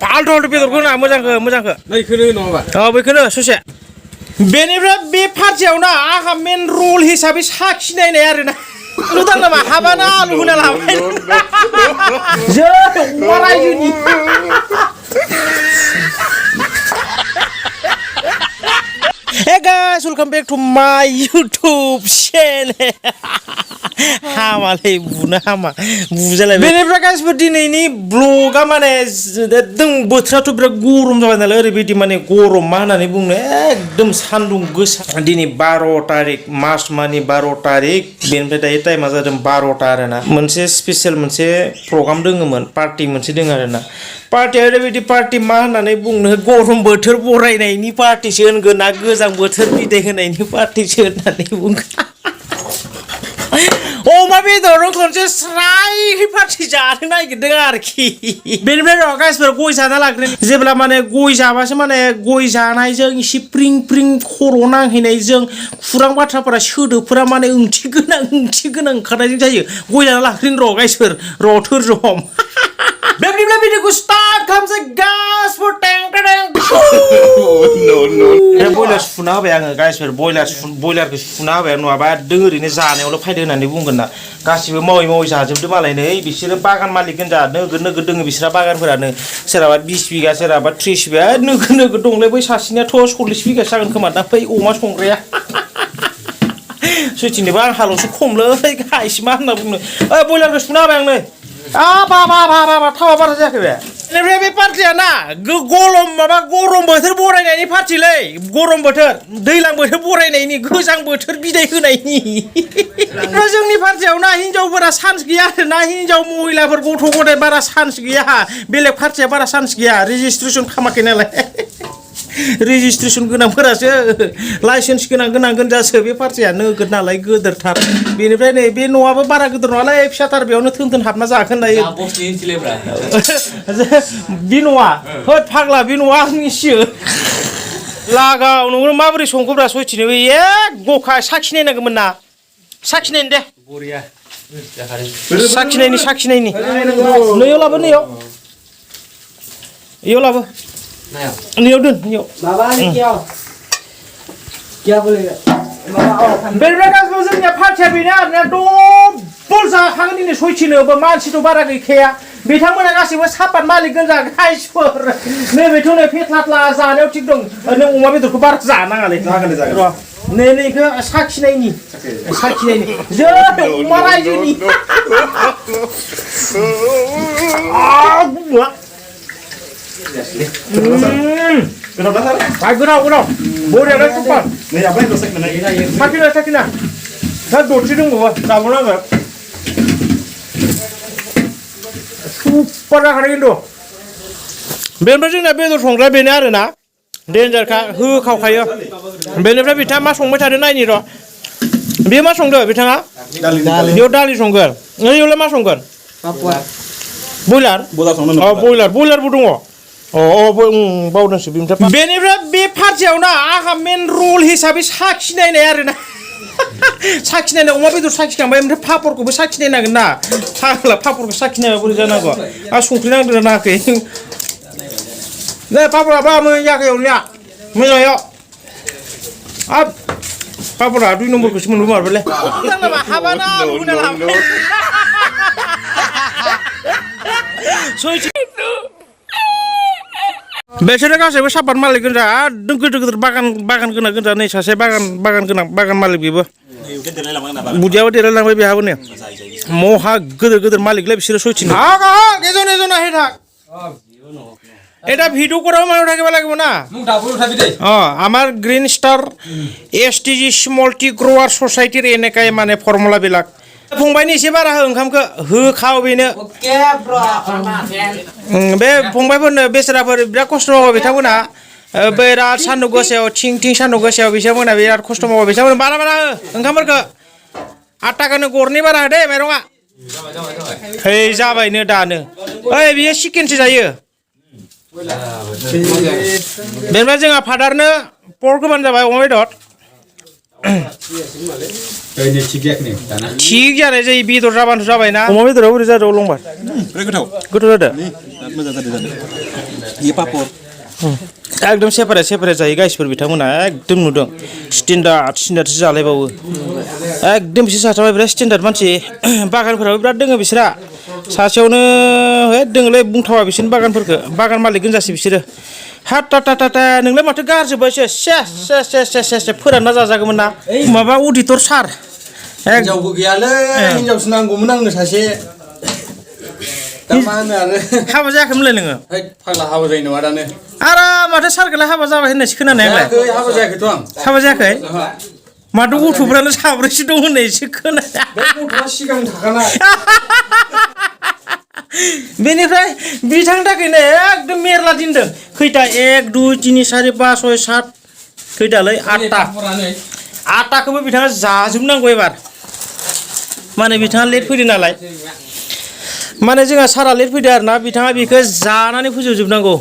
फाल्थु फाल्थु बेदरखौ ना मोजांखौ बैखौनो नङाबा बैखौनो ससे बेनिफ्राय बे पार्टियावना आंहा मेन रल हिसाबै साखिनायनाय आरोना नुदों नामा हाबाना आलु होना लाबाय जों अमा रायजोनि Hey guys, welcome back to my YouTube channel. Hamalai buna hama bujalai. Beनिफ्राय गासिबो दिनैनि ब्लगा माने एकदम बोथोराथ' बिराद गरम जाबाय नालाय ओरैबायदि माने गरम मा होननानै बुंनो एकदम सान्दुं गोसा दिनै 12 तारिख मार्च मानि 12 तारिख बेनिफ्राय दायो टाइमा जादों 12ता आरोना मोनसे स्पेशल मोनसे प्रग्राम दङमोन पार्टी मोनसे दङ आरोना पार्टिया ओरैबायदि पार्टी मा होननानै बुंनो गरम बोथोर बरायनायनि पार्टीसो होनगोन ना गोजां बोथोर बिदाय होनायनि पार्टीसो होननानै बुंगोन अमा बेदरजों खनसे स्राय पार्टी जानो नागिरदों आरोखि बेनिफ्राय र' गाइसफोर गय जाना लाग्रोनि जेब्ला माने गय जाबासो माने गय जानायजों एसे प्रिं प्रिं खर' नांहैनायजों खुरां बाथ्राफोरा सोदोबफोरा माने ओंथि गोनां ओंखारनायजों जायो गय जाना लाग्रोनि र' गाइसफोर र' धोर्यम बेनिफ्राय भिडिअखौ स्टार्ट खालामसै गाइसफोर टें टें नो बयलार सुना होबाय आङो गाइसफोर बयलारखौ सुना होबाय नङाबा दों ओरैनो जानायावल' फायदो होननानै बुंगोन ना गासिबो मावै जाजोबदो मालाय नै बिसोरो बागान मालिक गोनजा नोगोद दोङो बिसोरा बागानफोरानो सोरहाबा 20 बिगा सोरहाबा 30 बिगा नोगोद दंलै बै सासेनियाथ' 40 बिगासो जागोन खोमा दा बै अमा संग्राया सैथिनोबा आं हालौसो खमलै गाइस मा होनना बुंनो बयलारखौ सुना होबाय आं नै बा थावा बारा जायाखै बे बेनिफ्राय बे पार्टिया ना गरम बोथोर बरायनायनि पार्टिलै गरम बोथोर दैज्लां बोथोर बरायनायनि गोजां बोथोर बिदाय होनायनि जोंनि पार्टियाव ना हिनजावफोरा चान्स गैया आरोना हिनजाव महिलाफोर गथ' गथाय बारा चान्स गैया बेलेग पार्टिया बारा चान्स गैया रेजिस्ट्रेसन खालामाखै नालाय रेजिस्ट्रेसन गोनांफोरासो लाइसेन्स गोनां गोजासो बे पार्टिया नोगोद नालाय गोदोरथार बेनिफ्राय नै बे न'आबो बारा गोदोर नङालाय फिसाथार बेयावनो थोन हाबना जागोन दायो बे न'आ होद फाग्ला बे न'आ आंनिसो लागाव नोंनो माबोरै संखोब्रा सयथिनोबो गखा साखिनायनांगौमोन ना साखिनायनि दे बरिया साखिनायनि नैयाव लाबो इयाव लाबो नियो दोन नियो बाबा ने क्या बोलेगा बेनिफ्राय गासिबो जोंनिया पार्टिया बेनो आरोना डबल जाखागोन दिनै सयथिनोबो मानसिथ' बारा गैखाया बिथांमोना गासिबो सापात मालिक गोजा गाइसफोर नैबेथ' नै फेथ्लाथ्ला जानायाव थिग दं नों अमा बेदरखौ बारा जानाङालै र' नैखौ साखिनायनि जों अमा रायजोनि गोथाव बरियानो सुपार साखिना दा दरसे दंबावो दाबो नांगौ सुपार जाखानाय खिन्थु बेनिफ्राय जोंना बेदर संग्रा बेनो आरोना डेन्जारखा होखावखायो बेनिफ्राय बिथाङा मा संबाय थादों नायनि र' बेयो मा संदों बिथाङा बेयाव दालि संगोन नैयावलाय मा संगोन बयलारबो दङ बावदोंसो बेनिफ्राय बे पार्टियाव ना आंहा मेन रल हिसाबै साखिनायनाय आरोना साखिनायनाय अमा बेदर साखिखांबाय ओमफ्राय पापरखौबो साखिनायनांगोन ना फाग्ला पापरखौ साखिनायाबा बोरै जानांगौ आं संख्रि नांदोंना नाङाखै नै पापरा बा मोजां जायाखै अनलिया मोजाङाव पापरा 2 नम्बरखौसो मोनबो मारबायलै हाबाना आलु होना लाबाय बेसोरो गासैबो सापात मालिक गोजा गोदोर बागान गोनां गोजा नै सासे बागान मालिक बेबो बुदियाबो देरलायलांबाय बेहाबो नै महा गोदोर मालिकलाय बिसोरो सयथिनो एजन আহি থাক এটা ভিডিও করাও মানুষ থাকিব লাগিব না আমার green star STG small tea গ্ৰোৱাৰ ছ'চাইটিৰ এনেকাই মানে ফৰ্मुलाবিলাক फंबायनि एसे बारा हो ओंखामखौ होखाव बेनो बे फंबायफोरनो बेसेराफोर बिराद खस्थ' मावो बिथांमोना बिराद सान्दुं गोसायाव थिं सान्दुं गोसायाव बिथांमोना बिराद खस्थ' मावो बिथांमोना बारा हो ओंखामफोरखौ 8 थाखानो गरनै बारा हो दे माइरङा है जाबायनो दानो ओइ बियो चिकेनसो जायो बेनिफ्राय जोंहा फादारनो पर्क होबानो जाबाय अमा बेदर ठीक जानाय जायो बेदर जाबानो जाबायना अमा बेदराव बोरै जादों लंबार गोथाव जादों ये पापड़ एकदम सेपारेट जायो गाइसफोर बिथांमोना एकदम नुदों स्टेन्डार्डसो जालायबावो एकदम बिसोर साथामा बिराद स्टेन्डार्ड मानसि बागानफोराबो बिराद दोङो बिसोरा सासेयावनो हे दोङोलै बुंथावा बिसोरनि बागान मालिक गोनजासै बिसोरो हा टा नोंलाय माथो गारजोब्बायसो सेस फोरानना जाजागौमोन ना माबा अडिटर सार हिनजावबो गैयालै हिनजावसो नांगौमोन आंनो सासे दा मा होनो आरो हाबा जायाखैमोनलाय नोङो फाग्ला हाबा जायो नङा दानो आरो माथो सारखौलाय हाबा जाबाय होननायसो खोनानायालाय हाबा जायाखैथ' आं हाबा जायाखै माथो गथ'फ्रानो साब्रैसो दं होननायसो खोनाया गथ'आ सिगां थाखानाय बेनिफ्राय बिथांनि थाखायनो एकदम मेरला दिनदों खैथा 1 2 3 4 5 6 7 खैथालै 8टाखौबो बिथाङा जाजोबनांगौ एबार माने बिथाङा लेट फैदों नालाय माने जोंहा सारा लेट फैदों आरोना बिथाङा बेखौ जानानै फोजोबजोबनांगौ